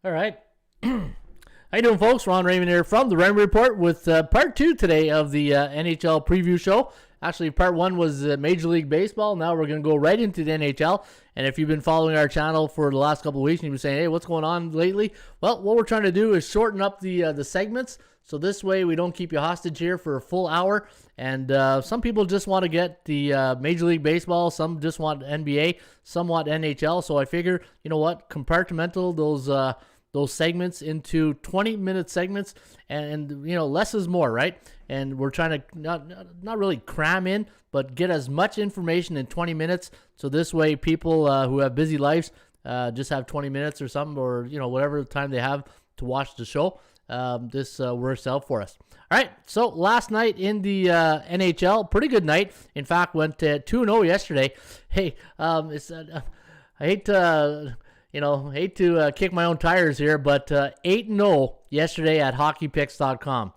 All right. How you doing, folks? Ron Raymond here from the Raymond Report with part 2 today of the NHL preview show. Actually, part 1 was Major League Baseball. Now we're going to go right into the NHL. And if you've been following our channel for the last couple of weeks and you've been saying, hey, what's going on lately? Well, what we're trying to do is shorten up the segments. So this way we don't keep you hostage here for a full hour. And some people just want to get the Major League Baseball. Some just want NBA. Some want NHL. So I figure, you know what, compartmental those segments into 20-minute segments, and you know, less is more, right? And we're trying to not really cram in, but get as much information in 20 minutes. So this way, people who have busy lives just have 20 minutes or something, or you know, whatever time they have to watch the show. This works out for us. All right. So last night in the NHL, pretty good night. In fact, went 2-0 yesterday. Hey, I hate to. Hate to kick my own tires here, but 8-0 yesterday at hockeypicks.com.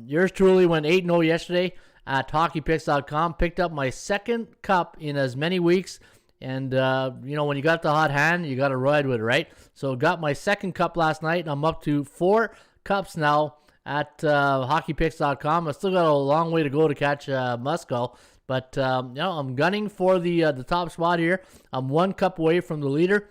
Yours truly went 8-0 yesterday at hockeypicks.com. Picked up my second cup in as many weeks. And, when you got the hot hand, you got to ride with it, right? So got my second cup last night. I'm up to 4 cups now at hockeypicks.com. I still got a long way to go to catch Musco. But, I'm gunning for the top spot here. I'm 1 cup away from the leader.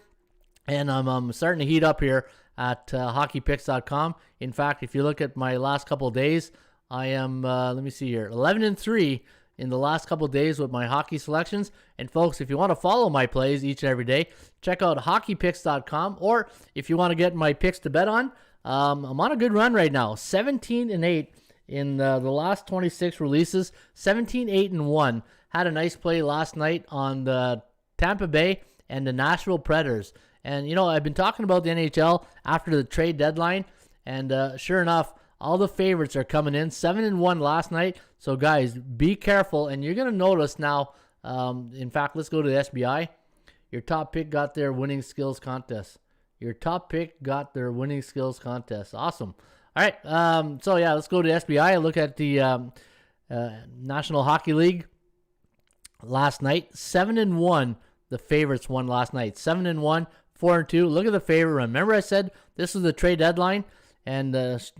And I'm starting to heat up here at hockeypicks.com. In fact, if you look at my last couple of days, I am, 11-3 in the last couple of days with my hockey selections. And folks, if you want to follow my plays each and every day, check out hockeypicks.com. Or if you want to get my picks to bet on, I'm on a good run right now. 17-8 in the last 26 releases. 17-8-1. Had a nice play last night on the Tampa Bay and the Nashville Predators. And, I've been talking about the NHL after the trade deadline, and sure enough, all the favorites are coming in. 7-1 last night. So, guys, be careful, and you're going to notice now, in fact, let's go to the SBI. Your top pick got their winning skills contest. Awesome. All right, let's go to the SBI. Look at the National Hockey League last night. 7-1, the favorites won last night. 7-1. 4-2. Look at the favorite run. Remember I said this was the trade deadline, and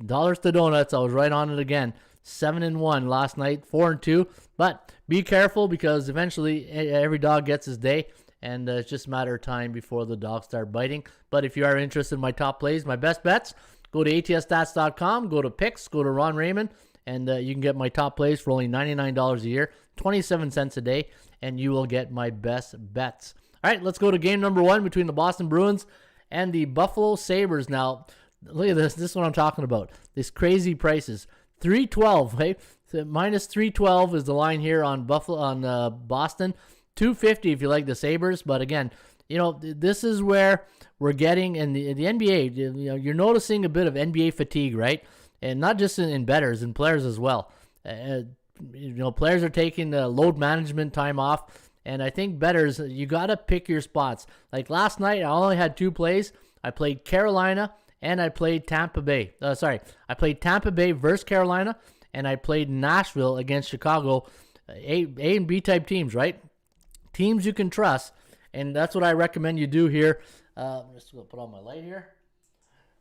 dollars to donuts. I was right on it again. 7-1 last night. 4-2. But be careful, because eventually every dog gets his day, and it's just a matter of time before the dogs start biting. But if you are interested in my top plays, my best bets, go to atsstats.com, go to picks, go to Ron Raymond, and you can get my top plays for only $99 a year, 27 cents a day, and you will get my best bets. All right, let's go to game number 1 between the Boston Bruins and the Buffalo Sabres. Now, look at this. This is what I'm talking about. These crazy prices. $3.12, right? So minus $3.12 is the line here on Boston. $2.50 if you like the Sabres. But again, this is where we're getting in the NBA. You're noticing a bit of NBA fatigue, right? And not just in bettors, in players as well. Players are taking load management time off. And I think bettors, you got to pick your spots. Like last night, I only had 2 plays. I played Carolina and I played Tampa Bay. I played Tampa Bay versus Carolina, and I played Nashville against Chicago. A and B type teams, right? Teams you can trust. And that's what I recommend you do here. I'm just going to put on my light here.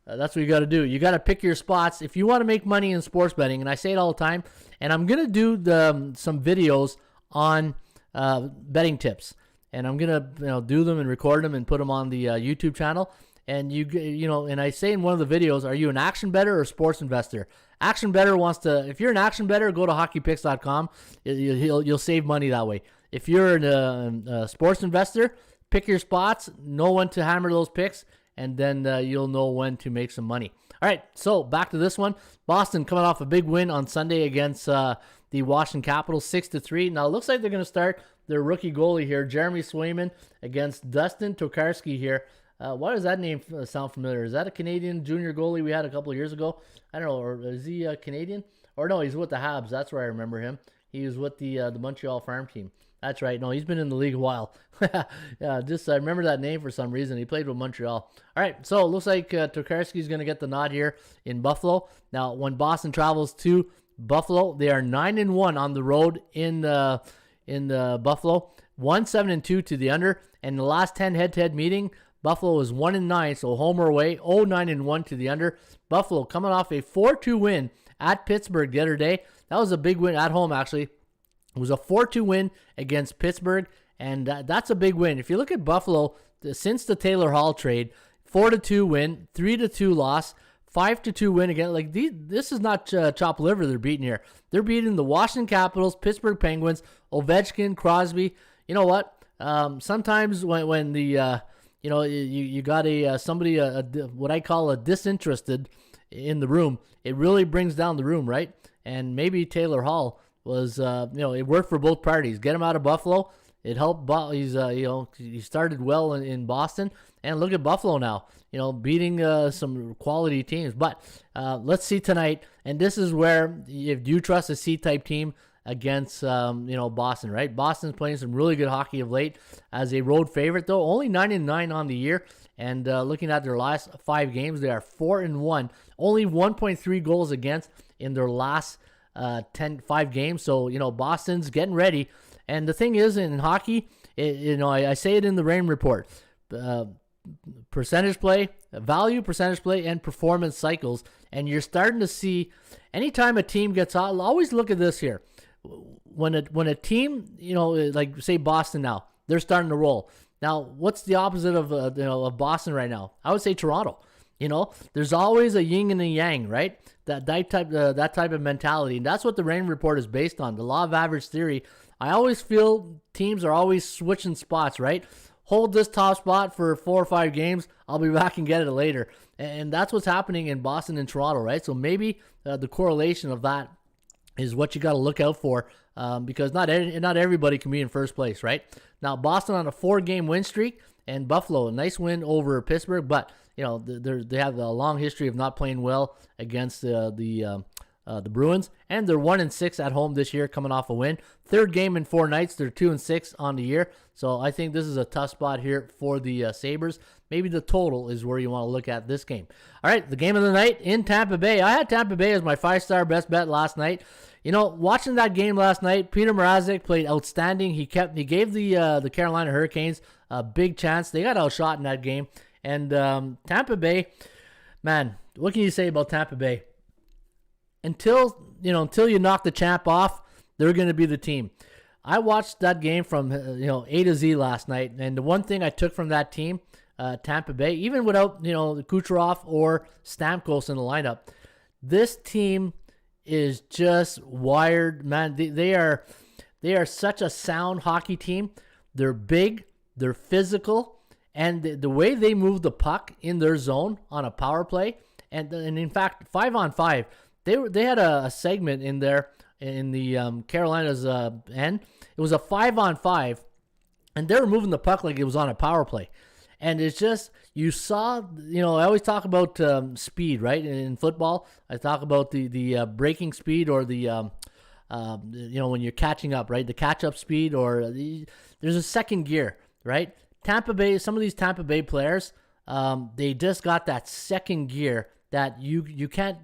That's what you got to do. You got to pick your spots if you want to make money in sports betting. And I say it all the time. And I'm going to do some videos on betting tips, and I'm gonna do them and record them and put them on the YouTube channel. And and I say in one of the videos, are you an action bettor or a sports investor? Action bettor wants to. If you're an action bettor, go to hockeypicks.com. You'll save money that way. If you're a sports investor, pick your spots, know when to hammer those picks, and then you'll know when to make some money. All right, so back to this one. Boston coming off a big win on Sunday against the Washington Capitals, 6-3. Now, it looks like they're going to start their rookie goalie here, Jeremy Swayman, against Dustin Tokarski here. Why does that name sound familiar? Is that a Canadian junior goalie we had a couple of years ago? I don't know. Or is he Canadian? Or no, he's with the Habs. That's where I remember him. He was with the Montreal farm team. That's right. No, he's been in the league a while. Yeah, I remember that name for some reason. He played with Montreal. All right, so it looks like Tokarski's going to get the nod here in Buffalo. Now, when Boston travels to Buffalo, they are 9-1 on the road in Buffalo, 1-7-2 to the under. And the last 10 head-to-head meeting, Buffalo is 1-9, so home or away, 0-9-1 to the under. Buffalo coming off a 4-2 win at Pittsburgh the other day. That was a big win at home, actually. It was a 4-2 win against Pittsburgh, and that's a big win. If you look at Buffalo, since the Taylor Hall trade, 4-2 win, 3-2 loss, 5-2 win again. Like this is not chopped liver they're beating here. They're beating the Washington Capitals, Pittsburgh Penguins, Ovechkin, Crosby. You know what? Sometimes when the you got somebody what I call a disinterested in the room, it really brings down the room, right? And maybe Taylor Hall was it worked for both parties. Get him out of Buffalo. It helped. He started well in Boston, and look at Buffalo now. Beating some quality teams. But let's see tonight, and this is where if you trust a C-type team against Boston, right? Boston's playing some really good hockey of late as a road favorite, though only 9-9 on the year. And looking at their last 5 games, they are 4-1, only 1.3 goals against in their last 5 games. So Boston's getting ready. And the thing is, in hockey, I say it in the Raymond Report, percentage play, value, percentage play, and performance cycles. And you're starting to see, anytime a team gets out, always look at this here. When a team, like say Boston now, they're starting to roll. Now, what's the opposite of Boston right now? I would say Toronto. There's always a yin and a yang, right? That type of mentality, and that's what the Rain Report is based on. The law of average theory. I always feel teams are always switching spots, right? Hold this top spot for 4 or 5 games. I'll be back and get it later, and that's what's happening in Boston and Toronto, right? So maybe the correlation of that is what you got to look out for, because not everybody can be in first place, right? Now Boston on a 4-game win streak, and Buffalo a nice win over Pittsburgh, but they have a long history of not playing well against the Bruins, and they're 1-6 at home this year, coming off a win. 3rd game in 4 nights. They're 2-6 on the year, so I think this is a tough spot here for the Sabres. Maybe the total is where you want to look at this game. All right, the game of the night in Tampa Bay. I had Tampa Bay as my 5-star best bet last night. Watching that game last night, Peter Mrazek played outstanding. He gave the Carolina Hurricanes a big chance. They got outshot in that game. And Tampa Bay, man, what can you say about Tampa Bay? Until you knock the champ off, they're going to be the team. I watched that game from A to Z last night, and the one thing I took from that team, Tampa Bay, even without Kucherov or Stamkos in the lineup, this team is just wired, man. They are such a sound hockey team. They're big, they're physical. And the way they move the puck in their zone on a power play, and in fact, 5-on-5, they had a segment in there in the Carolina's end. It was a 5-on-5, and they were moving the puck like it was on a power play. And it's just, you saw, I always talk about speed, right? In football, I talk about the breaking speed, or the when you're catching up, right? The catch-up speed, or there's a second gear, right? Tampa Bay, some of these Tampa Bay players, they just got that second gear that you can't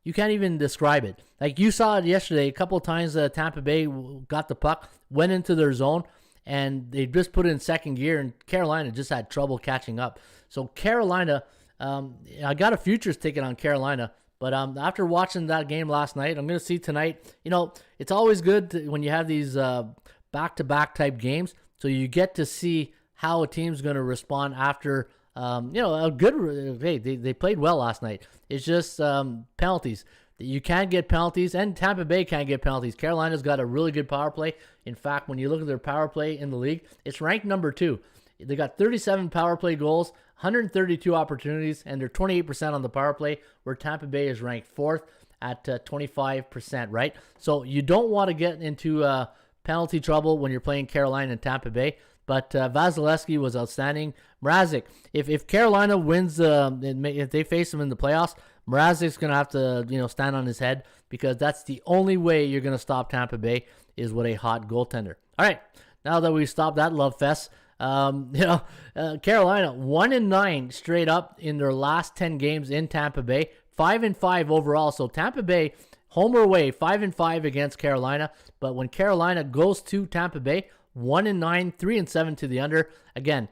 even describe it. Like you saw it yesterday, a couple of times Tampa Bay got the puck, went into their zone, and they just put it in second gear, and Carolina just had trouble catching up. So Carolina, I got a futures ticket on Carolina, but after watching that game last night, I'm going to see tonight. It's always good when you have these back-to-back type games, so you get to see how a team's going to respond after, a good, hey, they played well last night. It's just penalties. You can't get penalties, and Tampa Bay can't get penalties. Carolina's got a really good power play. In fact, when you look at their power play in the league, it's ranked number 2. They got 37 power play goals, 132 opportunities, and they're 28% on the power play, where Tampa Bay is ranked 4th at 25%, right? So you don't want to get into penalty trouble when you're playing Carolina and Tampa Bay. But Vasilevsky was outstanding. Mrazek, if Carolina wins, if they face them in the playoffs, Mrazek's going to have to stand on his head, because that's the only way you're going to stop Tampa Bay is with a hot goaltender. All right, now that we've stopped that love fest, Carolina 1-9 straight up in their last 10 games in Tampa Bay, 5-5 overall. So Tampa Bay, home or away, 5-5 against Carolina. But when Carolina goes to Tampa Bay, 1-9, 3-7 to the under. Again,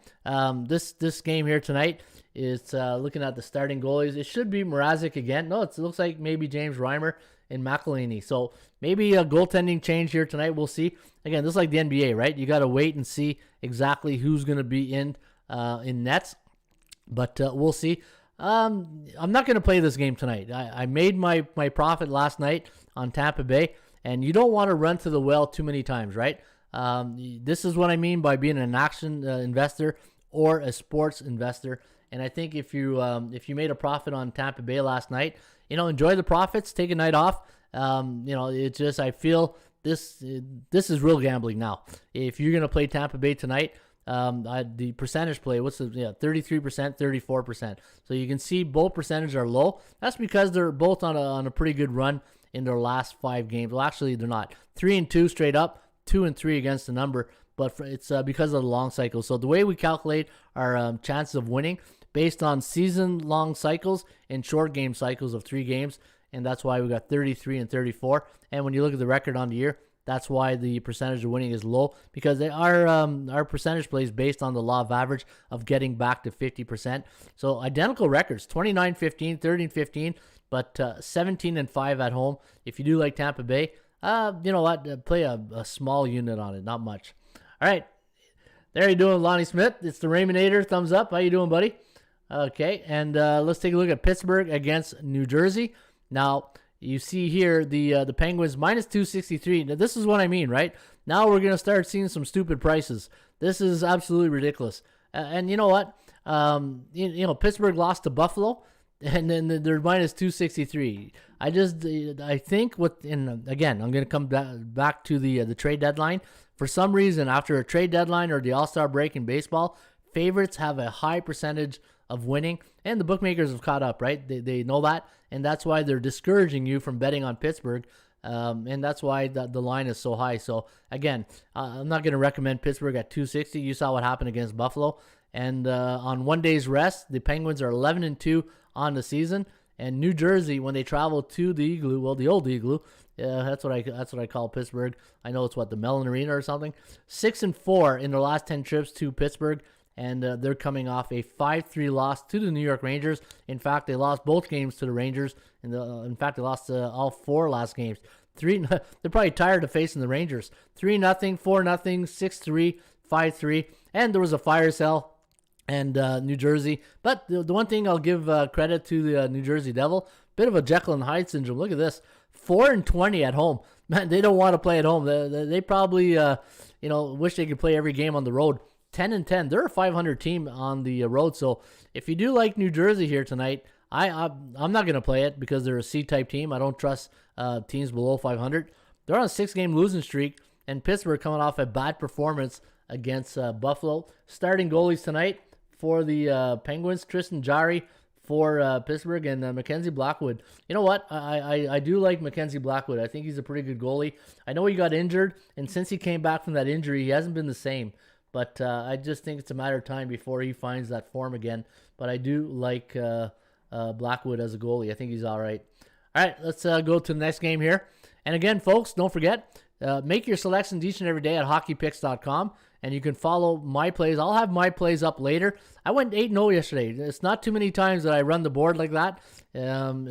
this game here tonight is looking at the starting goalies. It should be Mrazek again. No, it looks like maybe James Reimer and McElhinney. So maybe a goaltending change here tonight. We'll see. Again, this is like the NBA, right? You got to wait and see exactly who's going to be in nets. But we'll see. I'm not going to play this game tonight. I made my profit last night on Tampa Bay, and you don't want to run to the well too many times, right? This is what I mean by being an action investor or a sports investor. And I think if you made a profit on Tampa Bay last night, enjoy the profits, take a night off. It's just, I feel this is real gambling now. If you're going to play Tampa Bay tonight, the percentage play, 33%, 34%. So you can see both percentages are low. That's because they're both on a pretty good run in their last 5 games. Well, actually, they're not. 3-2 straight up, 2-3 against the number. But it's because of the long cycle. So the way we calculate our chances of winning based on season-long cycles and short game cycles of 3 games, and that's why we got 33 and 34. And when you look at the record on the year, that's why the percentage of winning is low, because our percentage plays based on the law of average of getting back to 50%. So identical records, 29-15, 13-15, but 17-5 at home. If you do like Tampa Bay, you know what? Play a small unit on it, not much. All right, there you doing, Lonnie Smith. It's the Raymonator. Thumbs up. How you doing, buddy? Okay, and let's take a look at Pittsburgh against New Jersey. Now, you see here the Penguins minus 263. Now, this is what I mean, right? Now we're going to start seeing some stupid prices. This is absolutely ridiculous. And you know what? Pittsburgh lost to Buffalo, and then they're minus 263. I think again, I'm going to come back to the trade deadline. For some reason, after a trade deadline or the All-Star break in baseball, favorites have a high percentage of winning, and the bookmakers have caught up, right? They know that, and that's why they're discouraging you from betting on Pittsburgh, and that's why the line is so high. So again, I'm not going to recommend Pittsburgh at 260. You saw what happened against Buffalo, and on 1 day's rest, the Penguins are 11-2 on the season, and New Jersey, when they travel to the Igloo, well, the old Igloo, that's what I call Pittsburgh. I know it's the Mellon Arena or something. 6-4 in their last 10 trips to Pittsburgh. And they're coming off a 5-3 loss to the New York Rangers. In fact, they lost both games to the Rangers. In fact, they lost all 4 last games. They're probably tired of facing the Rangers. 3-0, 4-0, 6-3, 5-3. And there was a fire sale and New Jersey. But the one thing I'll give credit to the New Jersey Devil, bit of a Jekyll and Hyde syndrome. Look at this. 4-20 at home. Man, they don't want to play at home. They probably wish they could play every game on the road. 10-10. They're a 500 team on the road. So if you do like New Jersey here tonight, I'm not going to play it because they're a C-type team. I don't trust teams below 500. They're on a 6-game losing streak, and Pittsburgh coming off a bad performance against Buffalo. Starting goalies tonight for the Penguins, Tristan Jarry for Pittsburgh, and Mackenzie Blackwood. You know what? I do like Mackenzie Blackwood. I think he's a pretty good goalie. I know he got injured, and since he came back from that injury, he hasn't been the same. But I just think it's a matter of time before he finds that form again. But I do like Blackwood as a goalie. I think he's all right. All right, let's go to the next game here. And again, folks, don't forget, make your selections each and every day at hockeypicks.com. And you can follow my plays. I'll have my plays up later. I went 8-0 yesterday. It's not too many times that I run the board like that.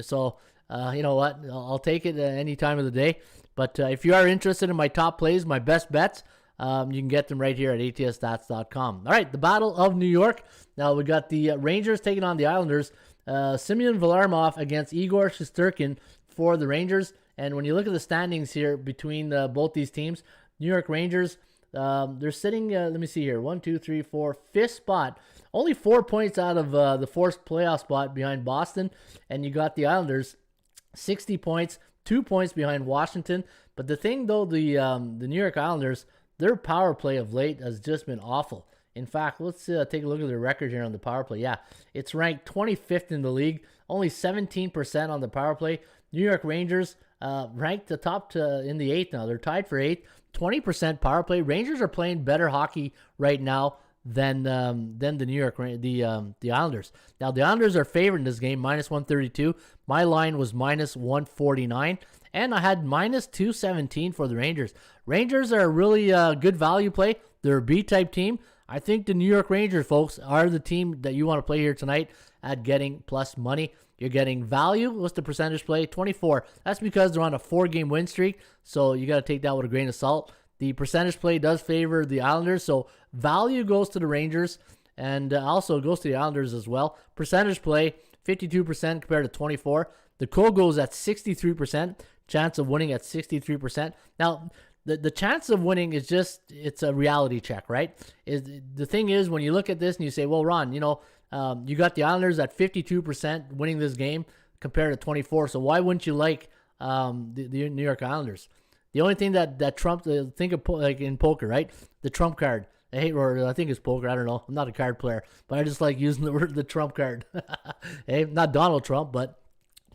So you know what? I'll take it any time of the day. But if you are interested in my top plays, my best bets, you can get them right here at atsstats.com. All right, the Battle of New York. Now we got the Rangers taking on the Islanders. Semyon Varlamov against Igor Shesterkin for the Rangers. And when you look at the standings here between both these teams, New York Rangers, they're sitting, let me see here, 1, 2, 3, 4, 5th spot. Only 4 points out of the 4th playoff spot behind Boston. And you got the Islanders, 60 points, 2 points behind Washington. But the thing, though, the New York Islanders, their power play of late has just been awful. In fact, let's take a look at their record here on the power play. Yeah, it's ranked 25th in the league, only 17% on the power play. New York Rangers ranked the top in the 8th now. They're tied for 8th, 20% power play. Rangers are playing better hockey right now than the New York the Islanders. Now the Islanders are favored in this game, minus 132. My line was minus 149. and I had minus 217 for the Rangers. Rangers are a really good value play. They're a B-type team. I think the New York Rangers, folks, are the team that you want to play here tonight at getting plus money. You're getting value. What's the percentage play? 24. That's because they're on a 4-game win streak, so you got to take that with a grain of salt. The percentage play does favor the Islanders, so value goes to the Rangers, and also goes to the Islanders as well. Percentage play, 52% compared to 24. The code goes at 63%. Chance of winning at 63%. Now, the chance of winning is just, it's a reality check, right? The thing is, when you look at this and you say, well, Ron, you got the Islanders at 52% winning this game compared to 24, so why wouldn't you like the New York Islanders? The only thing that trumps, think of like in poker, right? The trump card. I think it's poker. I don't know. I'm not a card player, but I just like using the trump card. Hey, not Donald Trump, but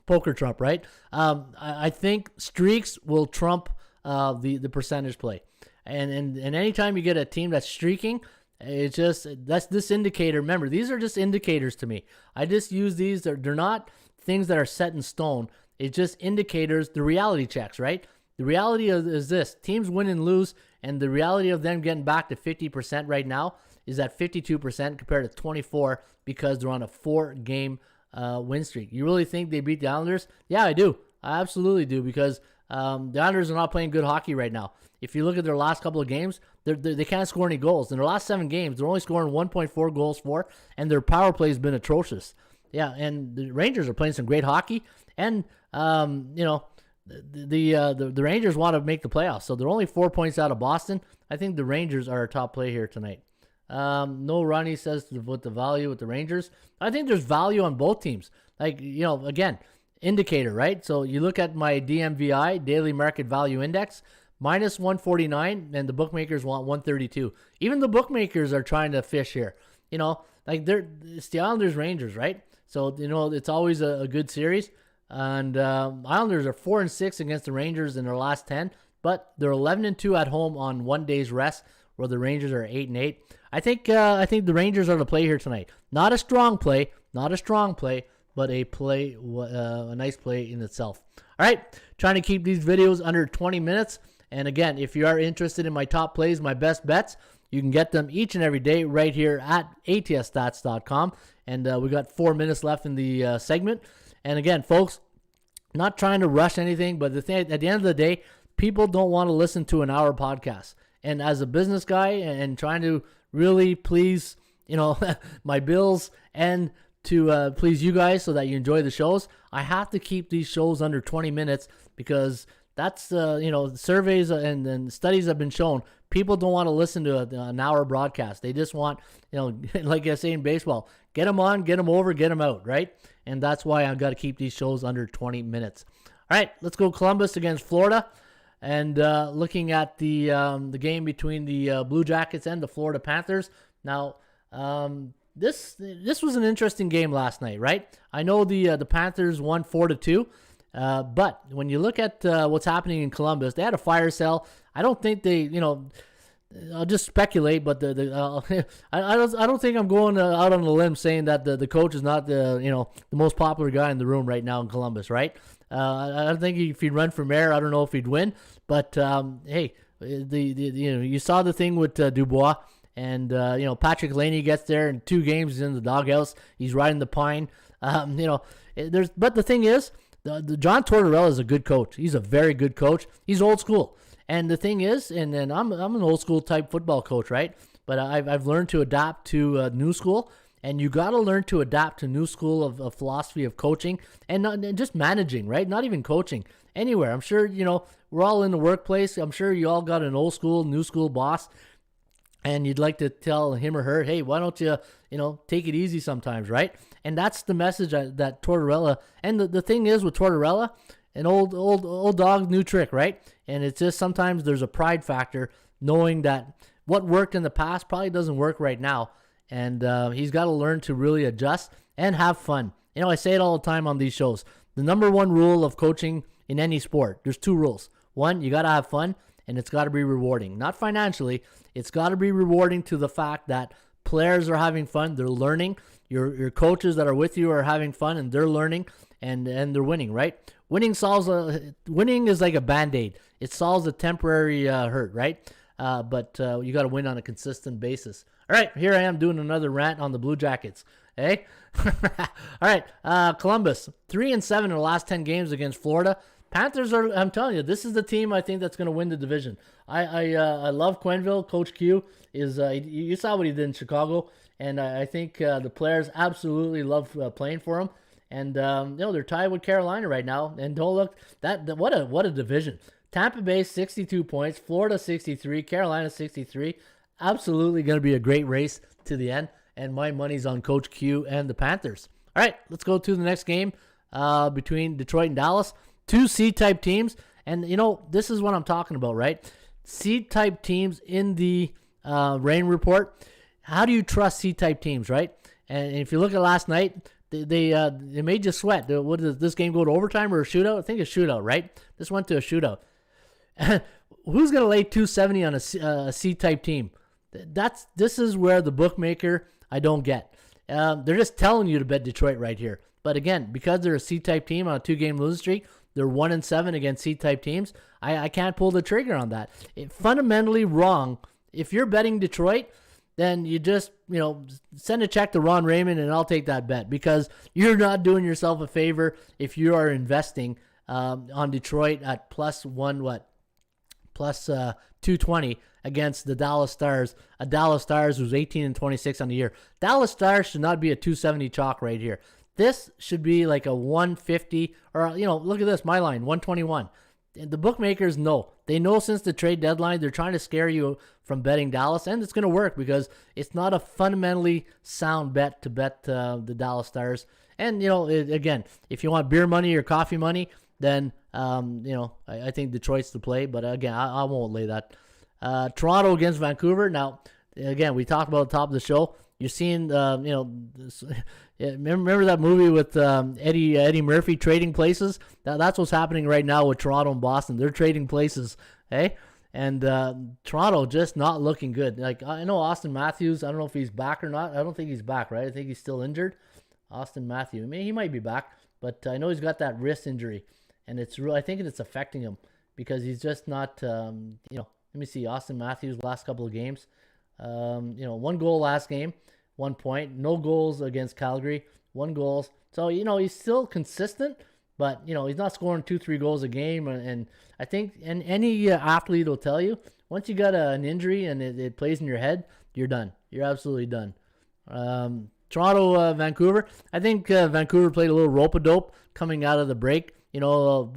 poker Trump, right? I think streaks will trump the percentage play, and anytime you get a team that's streaking, that's this indicator. Remember, these are just indicators to me. I just use these. They're not things that are set in stone. It's just indicators. The reality checks, right? The reality is this: teams win and lose, and the reality of them getting back to 50% right now is at 52% compared to 24 because they're on a 4-game win streak. You really think they beat the Islanders? Yeah, I do. I absolutely do, because the Islanders are not playing good hockey right now. If you look at their last couple of games, they can't score any goals. In their last 7 games, they're only scoring 1.4 goals for, and their power play has been atrocious. Yeah, and the Rangers are playing some great hockey, and the Rangers want to make the playoffs, so they're only 4 points out of Boston. I think the Rangers are our top play here tonight. No, Ronnie says with the value with the Rangers. I think there's value on both teams. Like, again, indicator, right? So you look at my DMVI, Daily Market Value Index, minus 149, and the bookmakers want 132. Even the bookmakers are trying to fish here. It's the Islanders Rangers, right? So, it's always a good series. And Islanders are 4-6 against the Rangers in their last 10, but they're 11-2 at home on 1 day's rest, where the Rangers are 8-8. I think the Rangers are the play here tonight. Not a strong play, but a nice play in itself. All right, trying to keep these videos under 20 minutes. And again, if you are interested in my top plays, my best bets, you can get them each and every day right here at atsstats.com. And we got 4 minutes left in the segment. And again, folks, not trying to rush anything, but the thing, at the end of the day, people don't want to listen to an hour podcast. And as a business guy and trying to really please, my bills and to please you guys so that you enjoy the shows, I have to keep these shows under 20 minutes because that's, surveys and studies have been shown. People don't want to listen to an hour broadcast. They just want, like I say in baseball, get them on, get them over, get them out, right? And that's why I've got to keep these shows under 20 minutes. All right, let's go Columbus against Florida. And looking at the game between the Blue Jackets and the Florida Panthers. Now, this was an interesting game last night, right? I know the Panthers won 4-2. But when you look at what's happening in Columbus, they had a fire sale. I don't think they, I'll just speculate, but I don't think I'm going out on a limb saying that the coach is not the most popular guy in the room right now in Columbus, right? I don't think if he'd run for mayor, I don't know if he'd win. But hey, you saw the thing with Dubois, and Patrick Laney gets there in 2 games. He's in the doghouse. He's riding the pine. But the thing is, the John Tortorella is a good coach. He's a very good coach. He's old school. And the thing is, and I'm an old school type football coach, right? But I've learned to adapt to new school, and you got to learn to adapt to new school of philosophy of coaching and not and just managing, right? Not even coaching anywhere. I'm sure we're all in the workplace. I'm sure you all got an old school, new school boss, and you'd like to tell him or her, hey, why don't you take it easy sometimes, right? And that's the message that Tortorella. And the thing is with Tortorella, an old dog, new trick, right? And it's just sometimes there's a pride factor knowing that what worked in the past probably doesn't work right now. And he's got to learn to really adjust and have fun. I say it all the time on these shows. The number one rule of coaching in any sport, there's 2 rules. 1, you got to have fun, and it's got to be rewarding. Not financially. It's got to be rewarding to the fact that players are having fun. They're learning. Your coaches that are with you are having fun, and they're learning. and they're winning, right? Winning is like a Band-Aid. It solves a temporary hurt, right? But you got to win on a consistent basis. All right, here I am doing another rant on the Blue Jackets. Hey, all right. Columbus 3-7 in the last 10 games against Florida. Panthers are. I'm telling you, this is the team I think that's going to win the division. I love Quenneville. Coach Q is. You saw what he did in Chicago, and I think the players absolutely love playing for him. And they're tied with Carolina right now. And don't look what a division. Tampa Bay 62 points, Florida 63, Carolina 63. Absolutely going to be a great race to the end. And my money's on Coach Q and the Panthers. All right, let's go to the next game between Detroit and Dallas. Two C-type teams. And, this is what I'm talking about, right? C-type teams in the Rain Report. How do you trust C-type teams, right? And if you look at last night, they made you sweat. What did this game go to overtime or a shootout? I think a shootout, right? This went to a shootout. Who's going to lay 270 on a C-type team? This is where the bookmaker I don't get. They're just telling you to bet Detroit right here. But again, because they're a C-type team on a 2-game losing streak, they're 1-7 against C-type teams. I can't pull the trigger on that. It's fundamentally wrong. If you're betting Detroit, then you just, send a check to Ron Raymond and I'll take that bet, because you're not doing yourself a favor if you are investing on Detroit at plus 220 against the Dallas Stars. A Dallas Stars who's 18-26 on the year. Dallas Stars should not be a 270 chalk right here. This should be like a 150, or, look at this, my line, 121. The bookmakers know. They know since the trade deadline, they're trying to scare you from betting Dallas, and it's going to work because it's not a fundamentally sound bet to bet the Dallas Stars. And, again, if you want beer money or coffee money, then, I think Detroit's the play. But, again, I won't lay that. Toronto against Vancouver. Now, again, we talked about at the top of the show. You're seeing, remember that movie with Eddie Murphy, Trading Places? That's what's happening right now with Toronto and Boston. They're trading places, hey? And Toronto just not looking good. Like, I know Austin Matthews, I don't know if he's back or not. I don't think he's back, right? I think he's still injured. Austin Matthews, he might be back, but I know he's got that wrist injury, and I think it's affecting him because he's just not, let me see, Austin Matthews last couple of games. 1 goal last game, 1 point, no goals against Calgary, 1 goal. So, he's still consistent, but, he's not scoring 2-3 goals a game. And I think any athlete will tell you, once you got an injury and it plays in your head, you're done. You're absolutely done. Toronto, Vancouver. I think Vancouver played a little rope-a-dope coming out of the break. You go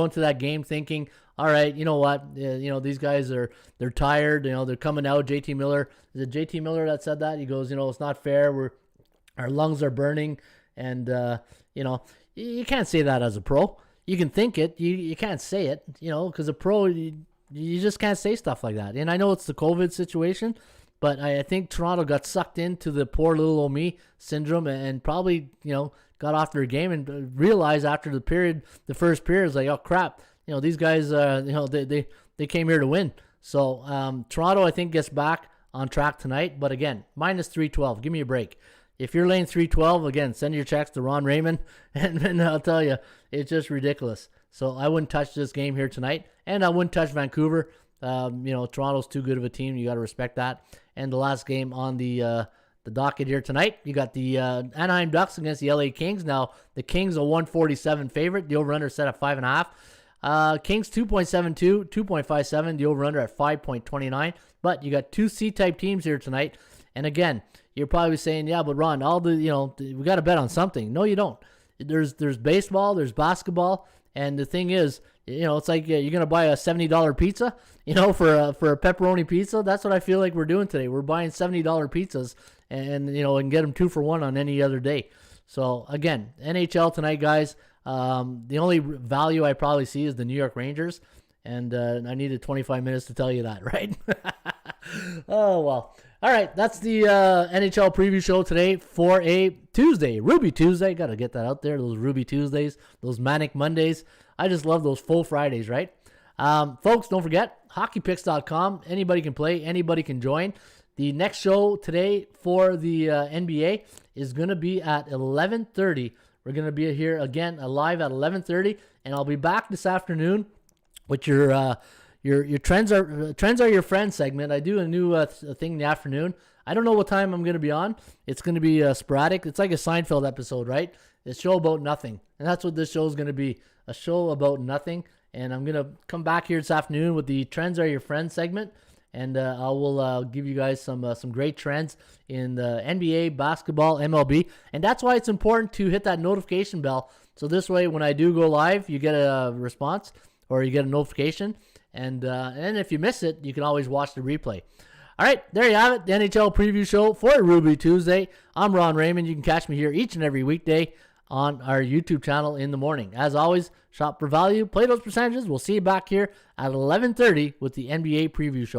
into that game thinking, all right, you know what? These guys they're tired. They're coming out. JT Miller, is it JT Miller that said that? He goes, it's not fair. Our lungs are burning, and you can't say that as a pro. You can think it. You can't say it. Because a pro, you just can't say stuff like that. And I know it's the COVID situation, but I think Toronto got sucked into the poor little old me syndrome and probably got off their game and realized after the first period, it's like, oh crap. These guys, they came here to win. So Toronto, I think, gets back on track tonight. But again, minus 312. Give me a break. If you're laying 312, again, send your checks to Ron Raymond, and I'll tell you, it's just ridiculous. So I wouldn't touch this game here tonight, and I wouldn't touch Vancouver. Toronto's too good of a team. You got to respect that. And the last game on the docket here tonight, you got the Anaheim Ducks against the LA Kings. Now, the Kings are 147 favorite. The over-under set at 5.5. Kings 2.72, 2.57, the over-under at 5.29. But you got two C-type teams here tonight. And again, you're probably saying, yeah, but Ron, we got to bet on something. No, you don't. There's baseball, there's basketball, and the thing is, it's like you're going to buy a $70 pizza, for a pepperoni pizza. That's what I feel like we're doing today. We're buying $70 pizzas and and get them 2 for $1 on any other day. So again, NHL tonight, guys. The only value I probably see is the New York Rangers, and I needed 25 minutes to tell you that, right? Oh, well. All right, that's the NHL preview show today for a Tuesday, Ruby Tuesday. Got to get that out there, those Ruby Tuesdays, those Manic Mondays. I just love those full Fridays, right? Folks, don't forget, hockeypicks.com. Anybody can play. Anybody can join. The next show today for the NBA is going to be at 11:30. We're going to be here again live at 11:30, and I'll be back this afternoon with your trends are your friends segment. I do a new thing in the afternoon. I don't know what time I'm going to be on. It's going to be sporadic. It's like a Seinfeld episode, right? It's a show about nothing. And that's what this show is going to be, a show about nothing. And I'm going to come back here this afternoon with the Trends Are Your Friends segment. And I will give you guys some great trends in the NBA, basketball, MLB. And that's why it's important to hit that notification bell. So this way, when I do go live, you get a response or you get a notification. And if you miss it, you can always watch the replay. All right, there you have it, the NHL preview show for Ruby Tuesday. I'm Ron Raymond. You can catch me here each and every weekday on our YouTube channel in the morning. As always, shop for value, play those percentages. We'll see you back here at 11:30 with the NBA preview show.